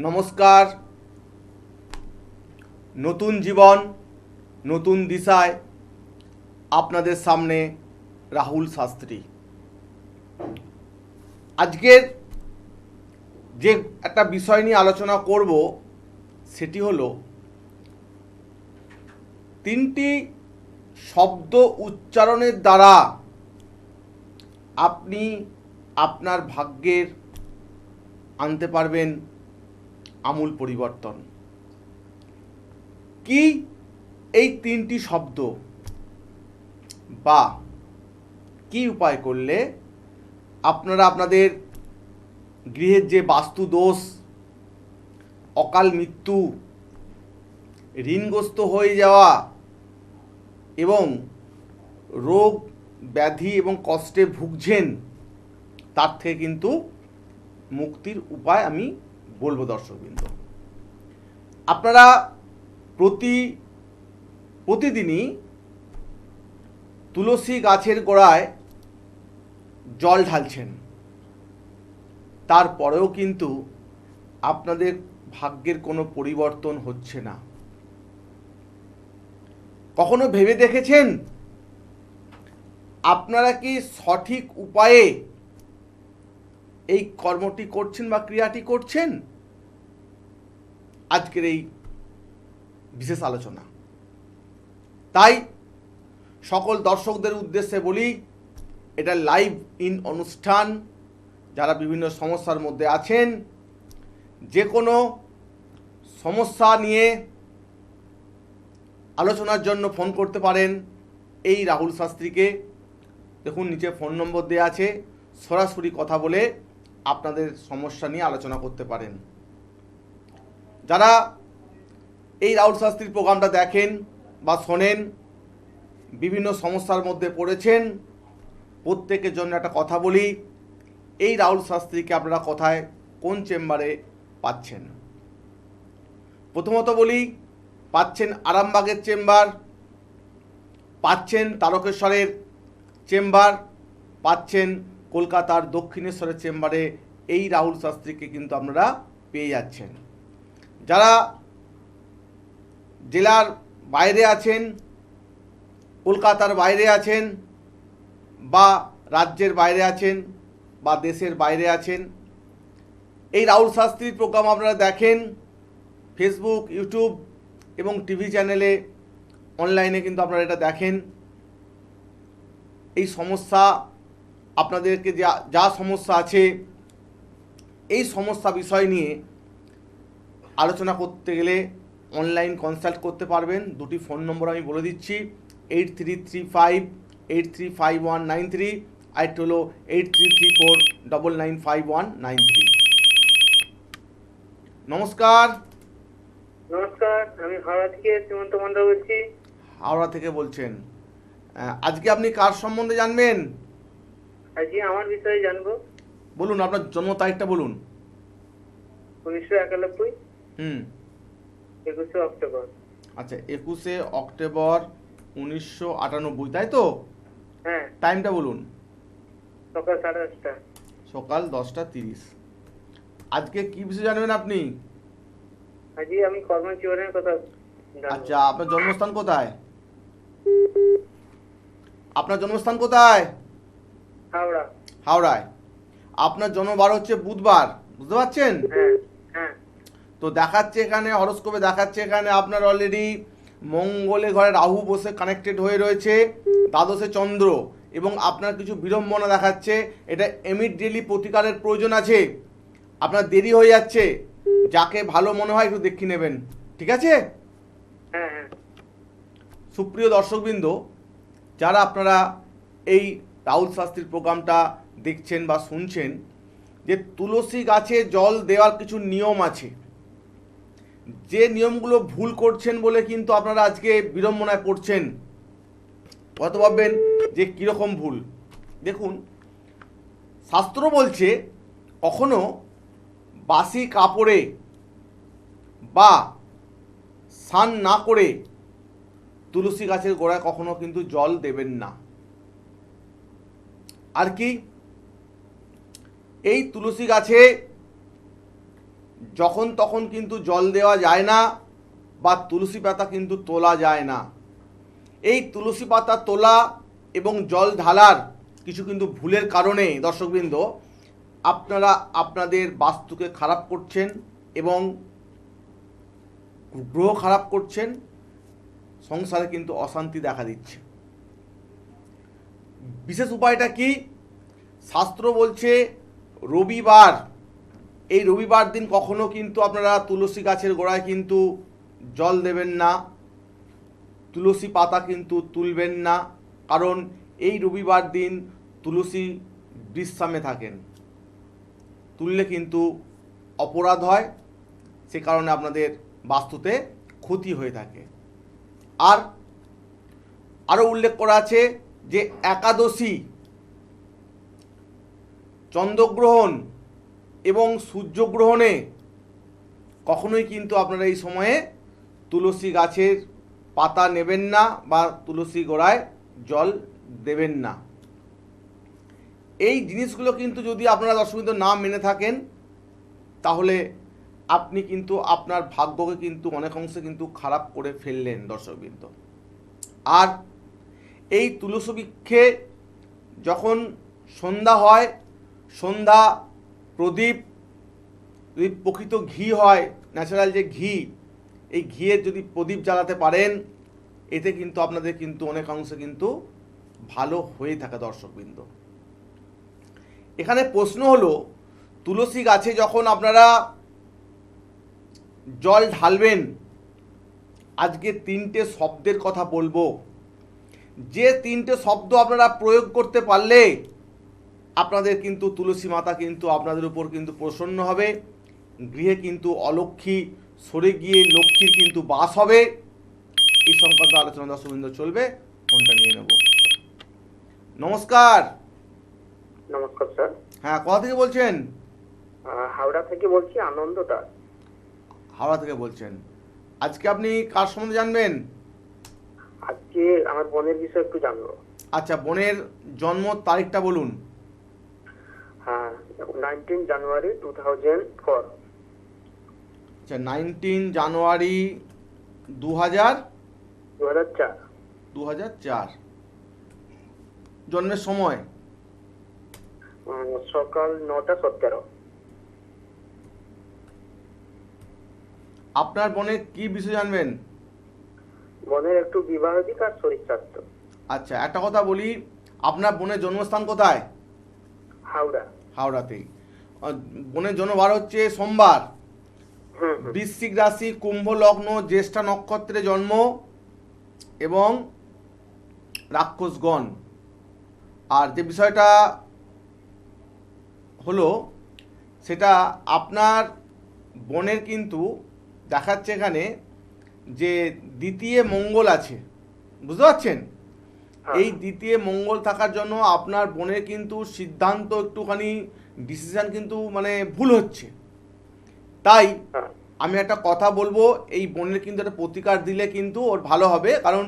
নমস্কার। নতুন জীবন নতুন দিশায় আপনাদের সামনে রাহুল শাস্ত্রী। আজকের যে একটা বিষয় নিয়ে আলোচনা করব সেটি হলো তিনটি শব্দ উচ্চারণের দ্বারা আপনি আপনার ভাগ্যের আনতে পারবেন আমূল পরিবর্তন। কি এই তিনটি শব্দ বা কি উপায় করলে আপনারা আপনাদের গৃহের যে বাস্তু দোষ, অকাল মৃত্যু, ঋণগ্রস্ত হয়ে যাওয়া এবং রোগ ব্যাধি এবং কষ্টে ভুগছেন তার থেকে কিন্তু মুক্তির উপায় আমি বলবো দর্শকবৃন্দ। আপনারা প্রতিদিনই তুলসী গাছের গোড়ায় জল ঢালছেন, তারপরেও কিন্তু আপনাদের ভাগ্যের কোনো পরিবর্তন হচ্ছে না। কখনো ভেবে দেখেছেন আপনারা কি সঠিক উপায়ে এই কর্মটি করছেন বা ক্রিয়াটি করছেন? আজকের এই বিশেষ আলোচনা। তাই সকল দর্শকদের উদ্দেশ্যে বলি, এটা লাইভ ইন অনুষ্ঠান। যারা বিভিন্ন সমস্যার মধ্যে আছেন, যে কোনো সমস্যা নিয়ে আলোচনার জন্য ফোন করতে পারেন এই রাহুল শাস্ত্রীকে। দেখুন নিচে ফোন নম্বর দেওয়া আছে, সরাসরি কথা বলে আপনাদের সমস্যা নিয়ে আলোচনা করতে পারেন। যারা এই রাহুল শাস্ত্রীর প্রোগ্রামটা দেখেন বা শোনেন, বিভিন্ন সমস্যার মধ্যে পড়েছেন, প্রত্যেকের জন্য একটা কথা বলি, এই রাহুল শাস্ত্রীকে আপনারা কোথায় কোন চেম্বারে পাচ্ছেন? প্রথমত বলি, পাচ্ছেন আরামবাগের চেম্বার, পাচ্ছেন তারকেশ্বরের চেম্বার, পাচ্ছেন কলকাতার দক্ষিণেশ্বরের চেম্বারে এই রাহুল শাস্ত্রীকে কিন্তু আপনারা পেয়ে যাচ্ছেন। যারা জেলার বাইরে আছেন, কলকাতার বাইরে আছেন বা রাজ্যের বাইরে আছেন বা দেশের বাইরে আছেন, এই রাহুল শাস্ত্রীর প্রোগ্রাম আপনারা দেখেন ফেসবুক, ইউটিউব এবং টিভি চ্যানেলে, অনলাইনে কিন্তু আপনারা এটা দেখেন। এই সমস্যা আপনাদেরকে যা সমস্যা আছে, এই সমস্যা বিষয় নিয়ে আলোচনা করতে গেলে অনলাইন কনসাল্ট করতে পারবেন। দুটি ফোন নম্বর আমি বলে দিচ্ছি, 8335835193, আরেকটি হলো 8334995193। নমস্কার। নমস্কার, আমি হাওড়া থেকে সীমন্ত মন্ডল বলছি। হাওড়া থেকে বলছেন? আজকে আপনি কার সম্বন্ধে জানবেন? আজকে আমার বিষয়ে জানবো। বলুন, আপনার জন্ম তারিখটা বলুন। 1991, 21 অক্টোবর। আচ্ছা, 21 অক্টোবর 1998, তাই তো? হ্যাঁ। টাইমটা বলুন। সকাল 10:30। সকাল 10:30। আজকে কি বিষয় জানবেন আপনি? আজকে আমি কর্মজীবনের কথা জানবো। আচ্ছা, আপনার জন্মস্থান কোথায়? আপনার জন্মস্থান কোথায়? হাওড়া। হাওড়ায়। আপনার জন্মবার হচ্ছে বুধবার, বুঝতে পারছেন? হ্যাঁ হ্যাঁ। তো দেখাচ্ছে এখানে হরোস্কোপে দেখাচ্ছে এখানে আপনার অলরেডি মঙ্গলে ঘরে রাহু বসে কানেক্টেড হয়ে রয়েছে, দ্বাদশে চন্দ্র, এবং আপনার কিছু বিড়ম্বনা দেখাচ্ছে। এটা ইমিডিয়েটলি প্রতিকারের প্রয়োজন আছে। আপনার দেরি হয়ে যাচ্ছে, যাকে ভালো মনে হয় একটু দেখে নেবেন, ঠিক আছে? হ্যাঁ হ্যাঁ। সুপ্রিয় দর্শকবৃন্দ, যারা আপনারা এই রাহুল শাস্ত্রীর প্রোগ্রামটা দেখছেন বা শুনছেন, যে তুলসী গাছে জল দেওয়ার কিছু নিয়ম আছে, যে নিয়মগুলো ভুল করছেন বলে কিন্তু আপনারা আজকে বিড়ম্বনায় পড়ছেন। হয়তো ভাববেন যে কীরকম ভুল। দেখুন, শাস্ত্র বলছে কখনো বাসি কাপড়ে বা স্নান না করে তুলসী গাছের গোড়ায় কখনো কিন্তু জল দেবেন না। আর কি, এই তুলসী গাছে যখন তখন কিন্তু জল দেওয়া যায় না বা তুলসী পাতা কিন্তু তোলা যায় না। এই তুলসী পাতা তোলা এবং জল ঢালার কিছু কিন্তু ভুলের কারণে দর্শকবৃন্দ আপনারা আপনাদের বাস্তুকে খারাপ করছেন এবং গ্রহ খারাপ করছেন, সংসারে কিন্তু অশান্তি দেখা দিচ্ছে। বিশেষ উপায়টা কি? শাস্ত্র বলছে রবিবার, এই রবিবার দিন কখনো কিন্তু আপনারা তুলসী গাছের গোড়ায় কিন্তু জল দেবেন না, তুলসী পাতা কিন্তু তুলবেন না, কারণ এই রবিবার দিন তুলসী বিশ্রামে থাকেন, তুললে কিন্তু অপরাধ হয়, সে কারণে আপনাদের বাস্তুতে ক্ষতি হয়ে থাকে। আর আরও উল্লেখ করা আছে যে একাদশী, চন্দ্রগ্রহণ এবং সূর্যগ্রহণে কখনোই কিন্তু আপনারা এই সময়ে তুলসী গাছের পাতা নেবেন না বা তুলসী গোড়ায় জল দেবেন না। এই জিনিসগুলো কিন্তু যদি আপনারা দর্শকবৃন্দ না মেনে থাকেন তাহলে আপনি কিন্তু আপনার ভাগ্যকে কিন্তু অনেক অংশে কিন্তু খারাপ করে ফেললেন দর্শকবৃন্দ। আর এই তুলসী বৃক্ষে যখন সন্ধ্যা হয়, সন্ধ্যা প্রদীপ, যদি প্রকৃত ঘি হয়, ন্যাচারাল যে ঘি, এই ঘিয়ের যদি প্রদীপ জ্বালাতে পারেন, এতে কিন্তু আপনাদের কিন্তু অনেক অংশে কিন্তু ভালো হয়ে থাকে দর্শকবৃন্দ। এখানে প্রশ্ন হলো, তুলসী গাছে যখন আপনারা জল ঢালবেন, আজকে 3টে শব্দের কথা বলবো, যে 3টে শব্দ আপনারা প্রয়োগ করতে পারলে আপনাদের কিন্তু তুলসী মাতা কিন্তু আপনাদের উপর কিন্তু প্রসন্ন হবে, গৃহে কিন্তু অলক্ষ্মী সরে গিয়ে লক্ষ্মীর কিন্তু বাস হবে। এই সংক্রান্ত আলোচনা দর্শকবৃন্দ চলবে, ফোনটা নিয়ে নেব। নমস্কার। নমস্কার স্যার। হ্যাঁ, কোথা থেকে বলছেন? হাওড়া থেকে বলছি, আনন্দ দাস। হাওড়া থেকে বলছেন। আজকে আপনি কার সম্বন্ধে জানবেন? আজকে আমার বোনের বিষয়ে একটু জানবো। আচ্ছা, বোনের জন্ম তারিখটা বলুন। হ্যাঁ, 19 জানুয়ারি 2004। আচ্ছা, 19 জানুয়ারি 2004। 2004। জন্মের সময়? সকাল 9:17। আপনার বোনের কি বিষয় জানবেন? বোনের একটু বিবাহ দিক আর শরীর স্বাস্থ্য। আচ্ছা, একটা কথা বলি, আপনার বোনের জন্মস্থান কোথায়? হাওড়া। হাওড়াতেই। বোনের জন্মবার হচ্ছে সোমবার, হুম। বৃশ্চিক রাশি, কুম্ভ লগ্ন, জ্যেষ্ঠা নক্ষত্রে জন্ম এবং রাক্ষসগণ। আর যে বিষয়টা হলো সেটা, আপনার বোনের কিন্তু দেখাচ্ছে এখানে যে দ্বিতীয় মঙ্গল আছে, বুঝতে পারছেন? এই দ্বিতীয় মঙ্গল থাকার জন্য আপনার বোনের কিন্তু সিদ্ধান্ত একটুখানি ডিসিশন কিন্তু মানে ভুল হচ্ছে। তাই আমি একটা কথা বলবো, এই বোনের কিন্তু একটা প্রতিকার দিলে কিন্তু ওর ভালো হবে, কারণ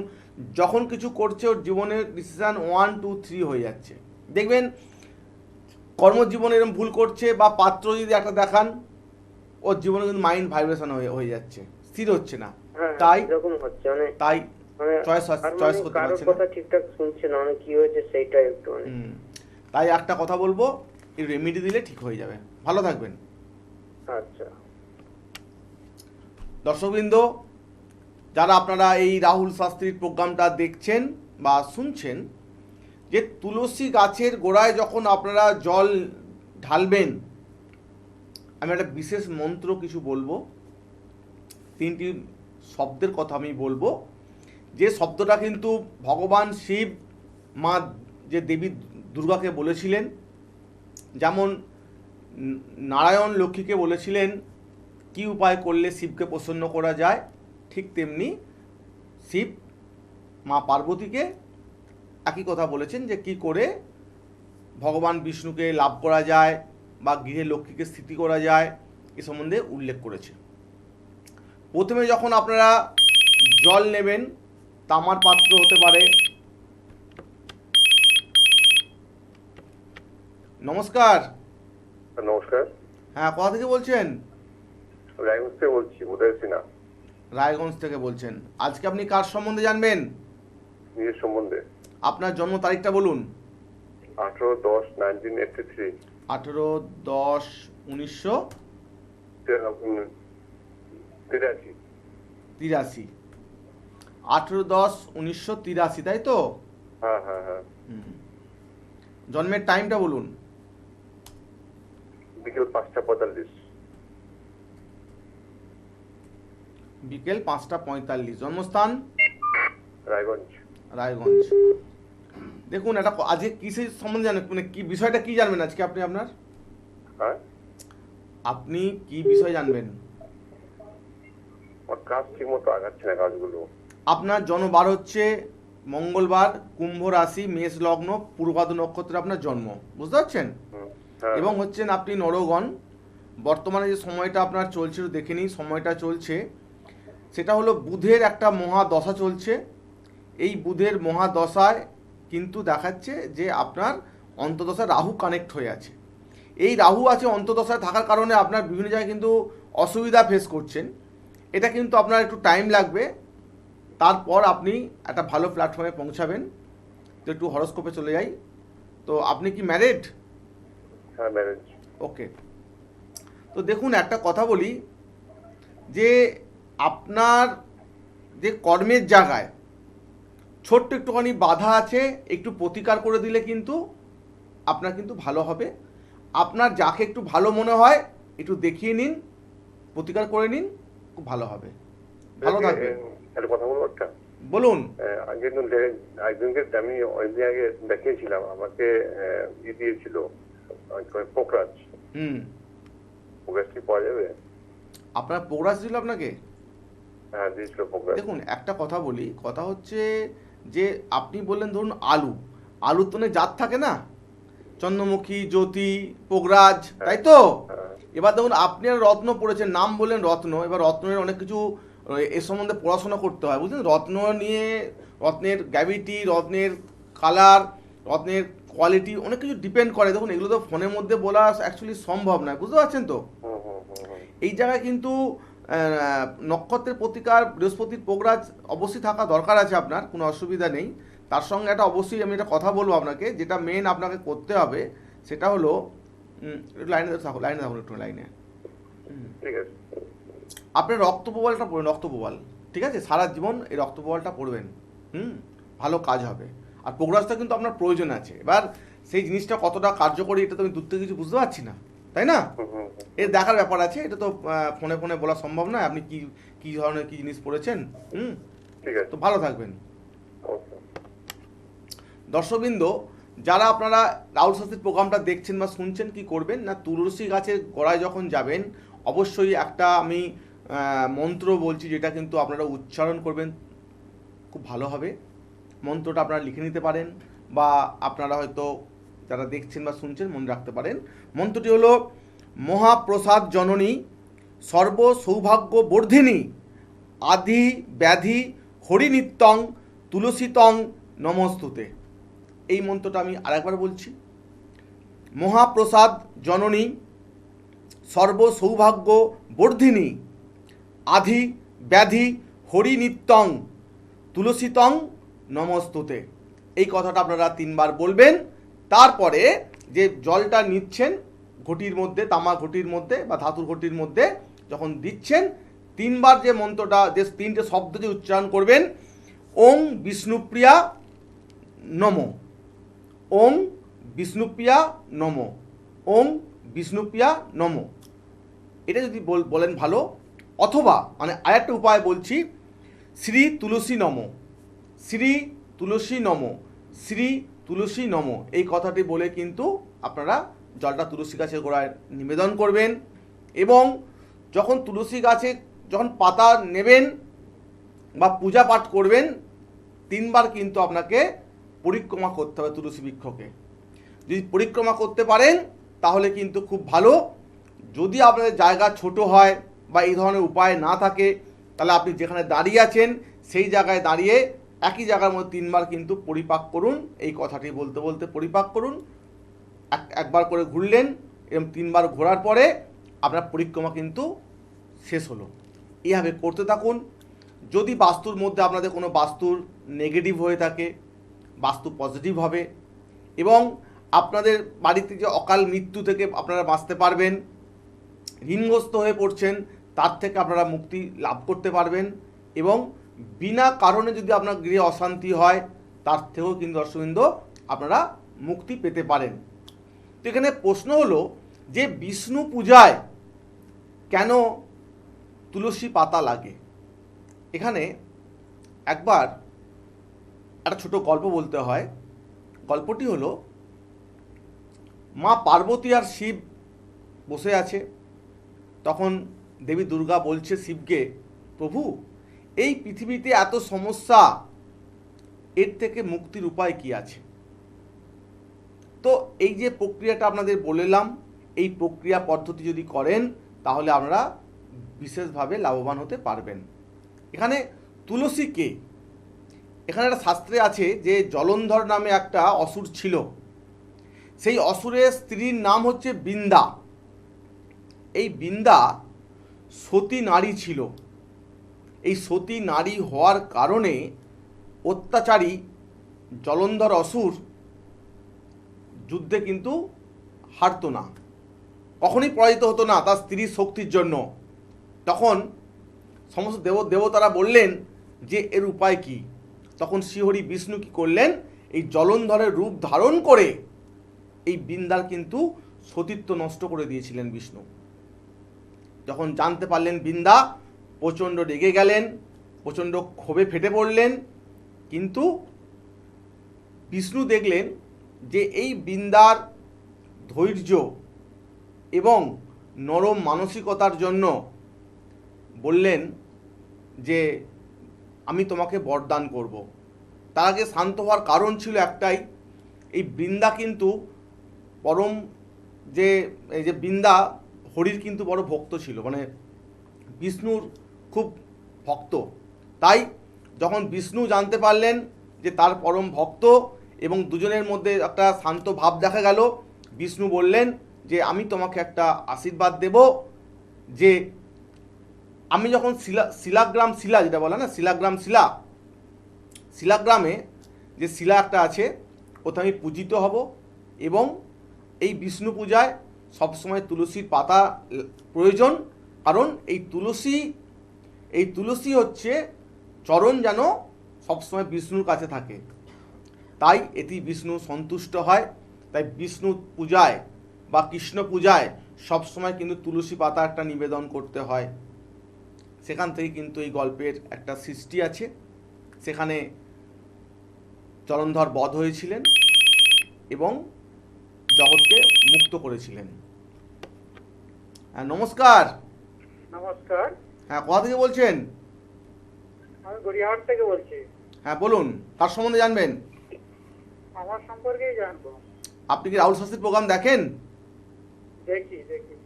যখন কিছু করছে ওর জীবনের ডিসিশন 1, 2, 3 হয়ে যাচ্ছে। দেখবেন কর্মজীবনে এরকম ভুল করছে বা পাত্র যদি একটা দেখান, ওর জীবনে কিন্তু মাইন্ড ভাইব্রেশন হয়ে যাচ্ছে, স্থির হচ্ছে না। তাই এরকম হচ্ছে, তাই চয়েস করতে পারছে না, কথা ঠিকঠাক শুনছে না, মানে কি হয়েছে সেইটা একটু তাই একটা কথা বলবো, এই রেমেডি দিলে ঠিক হয়ে যাবে। ভালো থাকবেন। আচ্ছা দর্শকবৃন্দ, যারা আপনারা এই রাহুল শাস্ত্রীর প্রোগ্রামটা দেখছেন বা শুনছেন, যে তুলসী গাছের গোড়ায় যখন আপনারা জল ঢালবেন, আমি একটা বিশেষ মন্ত্র কিছু বলবো, 3টি শব্দের কথা আমি বলবো, যে শব্দটা কিন্তু ভগবান শিব মা যে দেবী দুর্গাকে বলেছিলেন, যেমন নারায়ণ লক্ষ্মীকে বলেছিলেন কি উপায় করলে শিবকে প্রসন্ন করা যায়, ঠিক তেমনি শিব মা পার্বতীকে একই কথা বলেছেন যে কি করে ভগবান বিষ্ণুকে লাভ করা যায় বা গৃহে লক্ষ্মীকে স্থিতি করা যায়, এ সম্বন্ধে উল্লেখ করেছে। প্রথমে যখন আপনারা জল নেবেন, তামার পাত্র হতে পারে। নমস্কার। নমস্কার। হ্যাঁ, কোথা থেকে বলছেন? রায়গঞ্জ থেকে বলছি, উদয় সিনহা। রায়গঞ্জ থেকে বলছেন। আজকে আপনি কার সম্বন্ধে জানবেন? নিজের সম্বন্ধে। আপনার জন্ম তারিখটা বলুন। 18-10-1983। 18-10-1983। 83। 18-10-1983, তাই তো? হ্যাঁ হ্যাঁ হ্যাঁ। জন্মের টাইমটা বলুন। বিকেল 5টা 45। বিকেল 5টা 45। জন্মস্থান? রায়গঞ্জ। রায়গঞ্জ। দেখুন, এটা আজকে কিসের সম্বন্ধে জানেন, মানে কি বিষয়টা কি জানবেন আজকে আপনি আপনার? হ্যাঁ, আপনি কি বিষয় জানবেন? আমার কাজ ঠিক মতো আগাচ্ছে না, কাজগুলো। আপনার জন্মবার হচ্ছে মঙ্গলবার, কুম্ভ রাশি, মেষ লগ্ন, পূর্বাদ্র নক্ষত্রে আপনার জন্ম, বুঝতে পারছেন? হ্যাঁ। এবং হচ্ছেন আপনি নরগণ। বর্তমানে যে সময়টা আপনার চলছে দেখে নিই, সময়টা চলছে সেটা হলো বুধের একটা মহাদশা চলছে। এই বুধের মহাদশায় কিন্তু দেখাচ্ছে যে আপনার অন্তর্দশায় রাহু কানেক্ট হয়ে আছে। এই রাহু আছে অন্তর্দশায় থাকার কারণে আপনার বিভিন্ন জায়গায় কিন্তু অসুবিধা ফেস করছেন। এটা কিন্তু আপনার একটু টাইম লাগবে, তারপর আপনি একটা ভালো প্ল্যাটফর্মে পৌঁছাবেন। তো একটু হরোস্কোপে চলে যাই। তো আপনি কি ম্যারিড? হ্যাঁ, ম্যারেজ। ওকে। তো দেখুন, একটা কথা বলি যে আপনার যে কর্মের জায়গায় ছোট্ট একটুখানি বাধা আছে, একটু প্রতিকার করে দিলে কিন্তু আপনার কিন্তু ভালো হবে। আপনার যাকে একটু ভালো মনে হয় একটু দেখিয়ে নিন, প্রতিকার করে নিন, খুব ভালো হবে। ভালো থাকবেন। একটা কথা বলবো একটা। বলুন। একজনকে আমি অনেকদিন আগে দেখিয়েছিলাম, আমাকে দিয়েছিল পোকরাজ। পোকরাজ কি পাওয়া যাবে? আপনার প্রোগ্রাস দিল আপনাকে? হ্যাঁ, দিয়েছিল পোকরাজ। দেখুন, একটা কথা বলি, কথা হচ্ছে যে আপনি বললেন ধরুন আলুর তো অনেক জাত থাকে না, চন্দ্রমুখী, জ্যোতি, পোগরাজ, তাই তো? এবার দেখুন, আপনি আর রত্ন পড়েছেন, নাম বললেন রত্ন। এবার রত্নের অনেক কিছু এর সম্বন্ধে পড়াশোনা করতে হয়, বুঝলেন? রত্ন নিয়ে, রত্নের গ্র্যাভিটি, রত্নের কালার, রত্নের কোয়ালিটি অনেক কিছু ডিপেন্ড করে। দেখুন, এগুলো তো ফোনের মধ্যে বলা অ্যাকচুয়ালি সম্ভব নয়, বুঝতে পারছেন তো? এই জায়গায় কিন্তু নক্ষত্রের প্রতিকার, বৃহস্পতির পোগরাজ অবশ্যই থাকা দরকার আছে আপনার, কোনো অসুবিধা নেই। তার সঙ্গে একটা অবশ্যই আমি একটা কথা বলবো আপনাকে, যেটা মেন আপনাকে করতে হবে সেটা হলো, একটু লাইনে থাকুন, একটু লাইনে। ঠিক আছে। আপনি রক্তপ্রবালটা পড়বেন, রক্তপ্রবাল, ঠিক আছে? সারা জীবন এই রক্তপ্রবালটা পড়বেন, ভালো কাজ হবে। আর পোগরাজটা কিন্তু আপনার প্রয়োজন আছে। এবার সেই জিনিসটা কতটা কার্যকরী এটা তো আমি দূর থেকে কিছু বুঝতে পারছি না, তাই না? এর দেখার ব্যাপার আছে, এটা তো ফোনে ফোনে বলা সম্ভব নয় আপনি কি কি ধরনের কি জিনিস পড়েছেন। ঠিক আছে, তো ভালো থাকবেন। দর্শকবৃন্দ, যারা আপনারা রাহুল শাস্ত্রীর প্রোগ্রামটা দেখছেন বা শুনছেন, কি করবেন না, তুলসী গাছের গোড়ায় যখন যাবেন অবশ্যই একটা আমি মন্ত্র বলছি, যেটা কিন্তু আপনারা উচ্চারণ করবেন, খুব ভালো হবে। মন্ত্রটা আপনারা লিখে নিতে পারেন, বা আপনারা হয়তো যারা দেখছেন বা শুনছেন মনে রাখতে পারেন। মন্ত্রটি হলো, মহাপ্রসাদ জননী, সর্ব সৌভাগ্য বর্ধিনী, আদি ব্যাধি হরিনিত্যং তুলসীতং নমস্তুতে। এই মন্ত্রটা আমি আরেকবার বলছি। মহাপ্রসাদ জননী, সর্ব সৌভাগ্য বর্ধিনী, আধি ব্যাধি হরিনিত্যং তুলসীতং নমস্তুতে। এই কথাটা আপনারা 3বার বলবেন। তারপরে যে জলটা নিচ্ছেন ঘটির মধ্যে, তামা ঘটির মধ্যে বা ধাতুর ঘটির মধ্যে যখন দিচ্ছেন, 3বার যে মন্ত্রটা, যে 3টে শব্দ যে উচ্চারণ করবেন, ওং বিষ্ণুপ্রিয়া নম, ওং বিষ্ণুপ্রিয়া নম, ওং বিষ্ণুপ্রিয়া নম। এটা যদি বলেন ভালো। অথবা মানে আরেকটা উপায় বলছি, শ্রী তুলসী নম, শ্রী তুলসী নম, শ্রী তুলসী নম। এই কথাটি বলে কিন্তু আপনারা জলটা তুলসী গাছের গোড়ায় নিবেদন করবেন। এবং যখন তুলসী গাছে যখন পাতা নেবেন বা পূজা পাঠ করবেন, 3বার কিন্তু আপনাকে পরিক্রমা করতে হবে তুলসী বৃক্ষকে। যদি পরিক্রমা করতে পারেন তাহলে কিন্তু খুব ভালো। যদি আপনাদের জায়গা ছোট হয় বা এই ধরনের উপায় না থাকে, তাহলে আপনি যেখানে দাঁড়িয়ে আছেন সেই জায়গায় দাঁড়িয়ে একই জায়গার মধ্যে 3বার কিন্তু পরিপাক করুন। এই কথাটি বলতে বলতে পরিপাক করুন। একবার করে ঘুরলেন, এবং 3বার ঘোরার পরে আপনার পরিক্রমা কিন্তু শেষ হলো। এইভাবে করতে থাকুন। যদি বাস্তুর মধ্যে আপনাদের কোনো বাস্তুর নেগেটিভ হয়ে থাকে, বাস্তু পজিটিভ হবে এবং আপনাদের বাড়িতে যে অকাল মৃত্যু থেকে আপনারা বাঁচতে পারবেন, ঋণগ্রস্ত হয়ে পড়ছেন তার থেকে আপনারা মুক্তি লাভ করতে পারবেন এবং বিনা কারণে যদি আপনার গৃহে অশান্তি হয় তার থেকেও কিন্তু দর্শকবৃন্দ আপনারা মুক্তি পেতে পারেন। তো এখানে প্রশ্ন হলো যে বিষ্ণু পূজায় কেন তুলসী পাতা লাগে? এখানে একবার একটা ছোট গল্প বলতে হয়। গল্পটি হলো, মা পার্বতী আর শিব বসে আছে। তখন দেবী দুর্গা বলছে শিবকে, প্রভু এই পৃথিবীতে এত সমস্যা, এর থেকে মুক্তির উপায় কি আছে? তো এই যে প্রক্রিয়াটা আপনাদের বললাম, এই প্রক্রিয়া পদ্ধতি যদি করেন তাহলে আপনারা বিশেষভাবে লাভবান হতে পারবেন। এখানে তুলসী কে? এখানে একটা শাস্ত্রে আছে যে জলন্ধর নামে একটা অসুর ছিল। সেই অসুরের স্ত্রীর নাম হচ্ছে বৃন্দা। এই বৃন্দা সতী নারী ছিল। এই সতী নারী হওয়ার কারণে অত্যাচারী জলন্ধর অসুর যুদ্ধে কিন্তু হারতো না, কখনোই পরাজিত হতো না তার স্ত্রীর শক্তির জন্য। তখন সমস্ত দেবতারা বললেন যে এর উপায় কি? তখন শ্রীহরি বিষ্ণু কি করলেন? এই জলন্ধরের রূপ ধারণ করে এই বৃন্দার কিন্তু সতীত্ব নষ্ট করে দিয়েছিলেন বিষ্ণু। যখন জানতে পারলেন বৃন্দা, প্রচণ্ড রেগে গেলেন, প্রচণ্ড ক্ষোভে ফেটে পড়লেন। কিন্তু বিষ্ণু দেখলেন যে এই বৃন্দার ধৈর্য এবং নরম মানসিকতার জন্য বললেন যে আমি তোমাকে বরদান করব। তার আগে শান্ত হওয়ার কারণ ছিল একটাই, এই বৃন্দা কিন্তু পরম এই যে বৃন্দা হরির কিন্তু বড় ভক্ত ছিল, মানে বিষ্ণুর খুব ভক্ত। তাই যখন বিষ্ণু জানতে পারলেন যে তার পরম ভক্ত এবং দুজনের মধ্যে একটা শান্ত ভাব দেখা গেল, বিষ্ণু বললেন যে আমি তোমাকে একটা আশীর্বাদ দেব, যে আমি যখন শিলাগ্রাম শিলা যেটা বলে না, শিলাগ্রামে যে শিলা একটা আছে ওতে আমি পূজিত হব এবং এই বিষ্ণু পূজায় সবসময় তুলসীর পাতা প্রয়োজন। কারণ এই তুলসী হচ্ছে চরণ যেন সবসময় বিষ্ণুর কাছে থাকে, তাই এটি বিষ্ণু সন্তুষ্ট হয়। তাই বিষ্ণু পূজায় বা কৃষ্ণ পূজায় সবসময় কিন্তু তুলসী পাতা একটা নিবেদন করতে হয়। সেখান থেকে কিন্তু এই গল্পের একটা সৃষ্টি আছে। সেখানে জলন্ধর বধ হয়েছিলেন এবং জগৎকে মুক্ত করেছিলেন। হ্যাঁ, নমস্কার। নমস্কার, হ্যাঁ, কোথা থেকে বলছেন? আমি গড়িয়াহাট থেকে বলছি। হ্যাঁ বলুন, কার সম্বন্ধে জানবেন? আমার সম্পর্কেই জানবো। আপনি কি রাহুল শাস্ত্রীর প্রোগ্রাম দেখেন? দেখি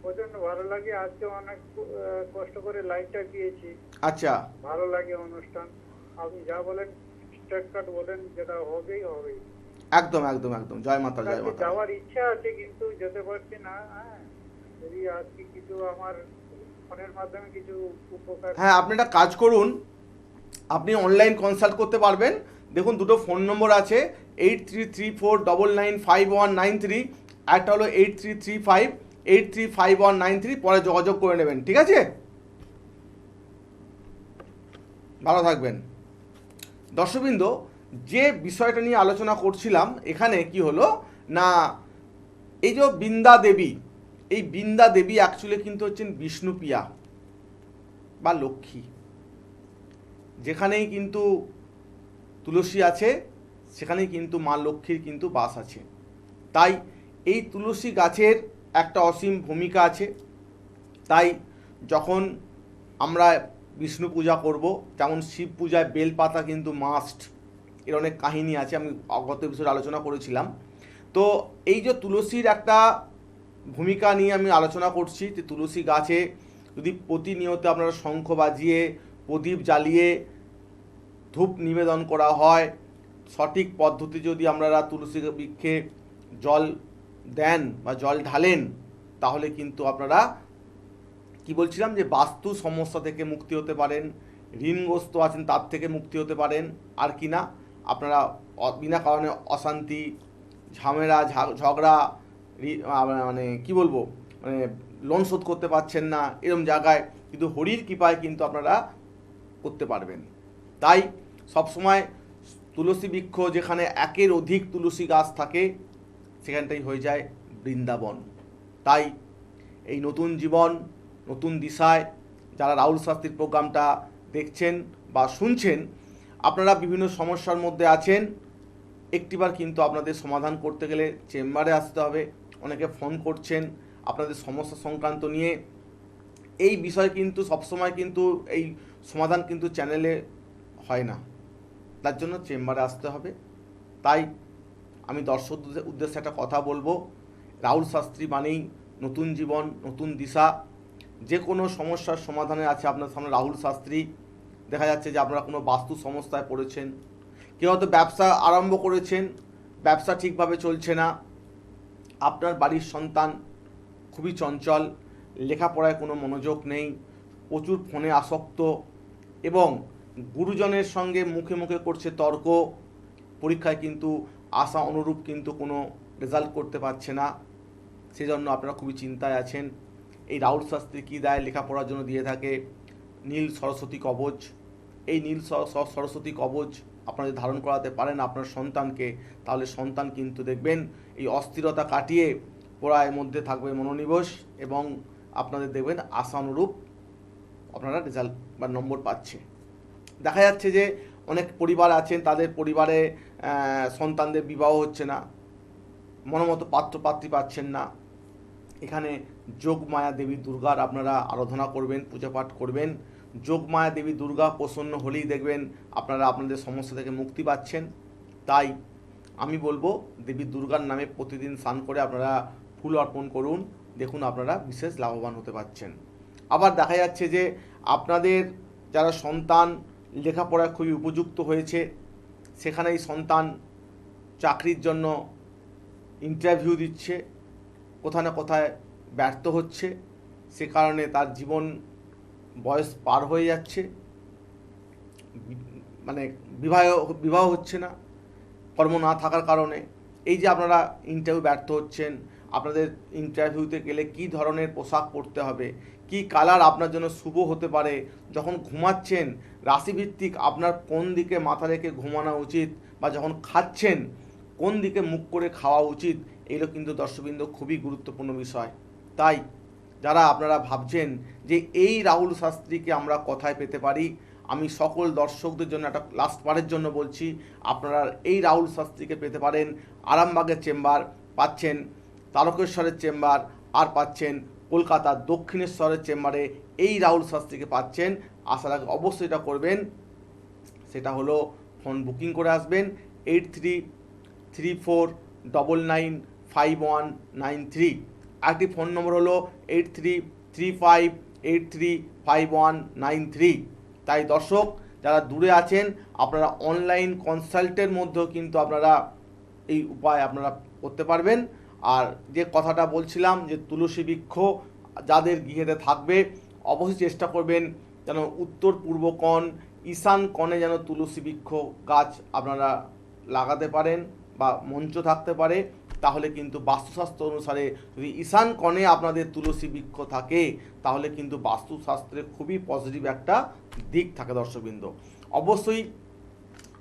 প্রচন্ড ভালো লাগে। আজকে অনেক কষ্ট করে লাইভটা দিয়েছি। আচ্ছা, ভালো লাগে অনুষ্ঠান। আপনি যা বলেন স্ট্রেট কাট বলেন, যেটা হবেই। একদম একদম একদম, জয় মাতা জয় মাতা। যাওয়ার ইচ্ছা আছে কিন্তু যেতে পারছি না। হ্যাঁ, যদি আজকে কিছু আমার ফোনের মাধ্যমে কিছু উপকার। হ্যাঁ, আপনি একটা কাজ করুন, আপনি অনলাইন কনসাল্ট করতে পারবেন। দেখুন, দুটো ফোন নম্বর আছে, 8334995193, একটা হলো 8335835193। পরে যোগাযোগ করে নেবেন, ঠিক আছে? ভালো থাকবেন। দর্শকবৃন্দ, যে বিষয়টা নিয়ে আলোচনা করছিলাম, এখানে কি হলো না, এই যে বৃন্দা দেবী, এই বৃন্দা দেবী অ্যাকচুয়ালি কিন্তু হচ্ছেন বিষ্ণুপ্রিয়া বা লক্ষ্মী। যেখানেই কিন্তু তুলসী আছে সেখানেই কিন্তু মা লক্ষ্মীর কিন্তু বাস আছে। তাই এই তুলসী গাছের একটা অসীম ভূমিকা আছে। তাই যখন আমরা বিষ্ণু পূজা করব, যেমন শিব পূজায় বেলপাতা কিন্তু মাস্ট, এর অনেক কাহিনী আছে, আমি গত এপিসোডে আলোচনা করেছিলাম। তো এই যে তুলসীর একটা ভূমিকা নিয়ে আমি আলোচনা করছি, যে তুলসী গাছে যদি প্রতিনিয়ত আপনারা শঙ্খ বাজিয়ে, প্রদীপ জ্বালিয়ে ধূপ নিবেদন করা হয়, সঠিক পদ্ধতি যদি আপনারা তুলসী বৃক্ষে জল দেন বা জল ঢালেন, তাহলে কিন্তু আপনারা কি বলছিলাম যে বাস্তু সমস্যা থেকে মুক্তি হতে পারেন, ঋণগ্রস্ত আছেন তার থেকে মুক্তি হতে পারেন, আর কি না আপনারা বিনা কারণে অশান্তি, ঝামেলা, ঝগড়া, মানে কি বলবো, মানে লোন শোধ করতে পারছেন না, এরকম জায়গায় কিন্তু হরির কৃপায় কিন্তু আপনারা করতে পারবেন। তাই সবসময় তুলসী বৃক্ষ যেখানে একের অধিক তুলসী গাছ থাকে সেখানটাই হয়ে যায় বৃন্দাবন। তাই এই নতুন জীবন নতুন দিশায় যারা রাহুল শাস্ত্রীর প্রোগ্রামটা দেখছেন বা শুনছেন, আপনারা বিভিন্ন সমস্যার মধ্যে আছেন, একটিবার কিন্তু আপনাদের সমাধান করতে গেলে চেম্বারে আসতে হবে। অনেকে ফোন করছেন আপনাদের সমস্যা সংক্রান্ত নিয়ে। এই বিষয় কিন্তু সবসময় কিন্তু এই সমাধান কিন্তু চ্যানেলে হয় না, তার জন্য চেম্বারে আসতে হবে। তাই আমি দর্শকদের উদ্দেশ্যে একটা কথা বলবো, রাহুল শাস্ত্রী মানেই নতুন জীবন নতুন দিশা। যে কোনো সমস্যার সমাধানে আছে আপনার সামনে রাহুল শাস্ত্রী। দেখা যাচ্ছে যে আপনারা কোনো বাস্তু সমস্যায় পড়েছেন, কেউ হয়তো ব্যবসা আরম্ভ করেছেন, ব্যবসা ঠিকভাবে চলছে না, আপনার বাড়ির সন্তান খুবই চঞ্চল, লেখাপড়ায় কোনো মনোযোগ নেই, প্রচুর ফোনে আসক্ত এবং গুরুজনের সঙ্গে মুখে মুখে করছে তর্ক, পরীক্ষায় কিন্তু আশা অনুরূপ কিন্তু কোনো রেজাল্ট করতে পারছে না, সেজন্য আপনারা খুবই চিন্তায় আছেন। এই রাহুল শাস্ত্রী কী দেয়? লেখাপড়ার জন্য দিয়ে থাকে নীল সরস্বতী কবচ। এই নীল সরস্বতী কবচ আপনারা যদি ধারণ করাতে পারেন আপনার সন্তানকে, তাহলে সন্তান কিন্তু দেখবেন এই অস্থিরতা কাটিয়ে পড়ার মধ্যে থাকবে মনোনিবেশ এবং আপনাদের দেখবেন আশানুরূপ আপনারা রেজাল্ট বা নম্বর পাচ্ছে। দেখা যাচ্ছে যে অনেক পরিবার আছেন তাদের পরিবারে সন্তানদের বিবাহ হচ্ছে না, মনোমতো পাত্রপাত্রী পাচ্ছেন না। এখানে যোগমায়া দেবী দুর্গার আপনারা আরাধনা করবেন, পূজা পাঠ করবেন। যোগমায়া দেবী দুর্গা প্রসন্ন হলেই দেখবেন আপনারা আপনাদের সমস্যা থেকে মুক্তি পাচ্ছেন। তাই আমি বলবো দেবী দুর্গার নামে প্রতিদিন স্নান করে আপনারা ফুল অর্পণ করুন, দেখুন আপনারা বিশেষ লাভবান হতে পারছেন। আবার দেখা যাচ্ছে যে আপনাদের যারা সন্তান লেখাপড়ায় খুবই উপযুক্ত হয়েছে, সেখানেই সন্তান চাকরির জন্য ইন্টারভিউ দিচ্ছে, কোথাও না কোথায় ব্যর্থ হচ্ছে, সে কারণে তার জীবন বয়স পার হয়ে যাচ্ছে, মানে বিবাহ হচ্ছে না কর্ম না থাকার কারণে। এই যে আপনারা ইন্টারভিউ ব্যর্থ হচ্ছেন, আপনাদের ইন্টারভিউতে গেলে কী ধরনের পোশাক পরতে হবে, কি কালার আপনার জন্য শুভ হতে পারে, যখন ঘুমাচ্ছেন রাশিভিত্তিক আপনার কোন দিকে মাথা রেখে ঘুমানো উচিত, বা যখন খাচ্ছেন কোন দিকে মুখ করে খাওয়া উচিত, এগুলো কিন্তু দর্শকবৃন্দ খুবই গুরুত্বপূর্ণ বিষয়। তাই যারা আপনারা ভাবছেন যে এই রাহুল শাস্ত্রীকে আমরা কোথায় পেতে পারি, আমি সকল দর্শকদের জন্য একটা লাস্টবারের জন্য বলছি, আপনারা এই রাহুল শাস্ত্রীকে পেতে পারেন আরামবাগের চেম্বার, পাচ্ছেন তারকেশ্বরের চেম্বার, আর পাচ্ছেন কলকাতার দক্ষিণেশ্বরের চেম্বারে এই রাহুল শাস্ত্রীকে পাচ্ছেন। আসার আগে অবশ্যই এটা করবেন, সেটা হলো ফোন বুকিং করে আসবেন 8334995193। আরেকটি ফোন নম্বর হলো 8335835193। তাই দর্শক যারা দূরে আছেন আপনারা অনলাইন কনসাল্টের মধ্যেও কিন্তু আপনারা এই উপায় আপনারা করতে পারবেন। আর যে কথাটা বলছিলাম যে তুলসী বৃক্ষ যাদের গৃহেতে থাকবে অবশ্যই চেষ্টা করবেন যেন উত্তর পূর্ব কোণ, ঈশান কোণে যেন তুলসী বৃক্ষ গাছ আপনারা লাগাতে পারেন বা মঞ্চ থাকতে পারে। তাহলে কিন্তু বাস্তুশাস্ত্র অনুসারে যদি ঈশান কোণে আপনাদের তুলসী বৃক্ষ থাকে তাহলে কিন্তু বাস্তুশাস্ত্রে খুবই পজিটিভ একটা দিক থাকে। দর্শকবৃন্দ অবশ্যই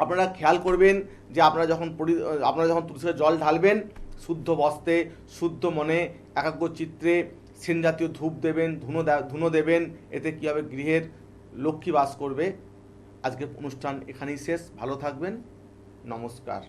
আপনারা খেয়াল করবেন যে আপনারা যখন তুলসীতে জল ঢালবেন শুদ্ধ বস্তে শুদ্ধ মনে একাগ্র চিত্রে সেন জাতীয় ধূপ দেবেন, ধুনো দেবেন। এতে কী হবে, গৃহের লক্ষ্মী বাস করবে। আজকের অনুষ্ঠান এখানেই শেষ, ভালো থাকবেন, নমস্কার।